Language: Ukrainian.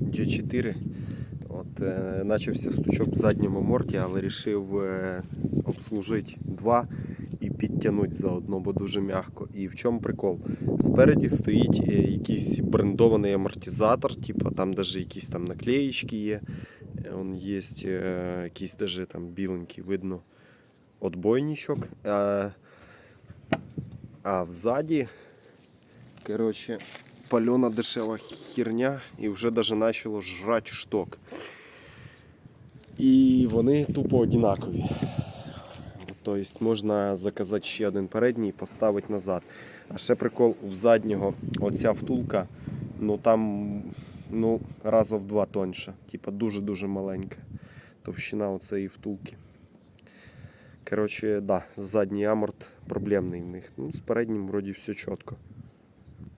G4. Начався стучок в задньому морті, але вирішив обслужити два і підтягнути заодно, бо дуже м'яко. І в чому прикол? Спереді стоїть якийсь брендований амортизатор, типу, там навіть якісь там наклеїчки є. Он є якийсь даже там біленький, видно, отбойничок. А взаді, короче, палена дешева херня і вже даже почало жрати шток. І вони тупо однакові. Тобто можна заказати ще один передній і поставити назад. А ще прикол в заднього, оця втулка, ну там раза в два тоньша. Типа дуже-дуже маленька товщина оцеї втулки. Коротше, да, задній аморт проблемний в них. Ну, з переднім вроді все чітко.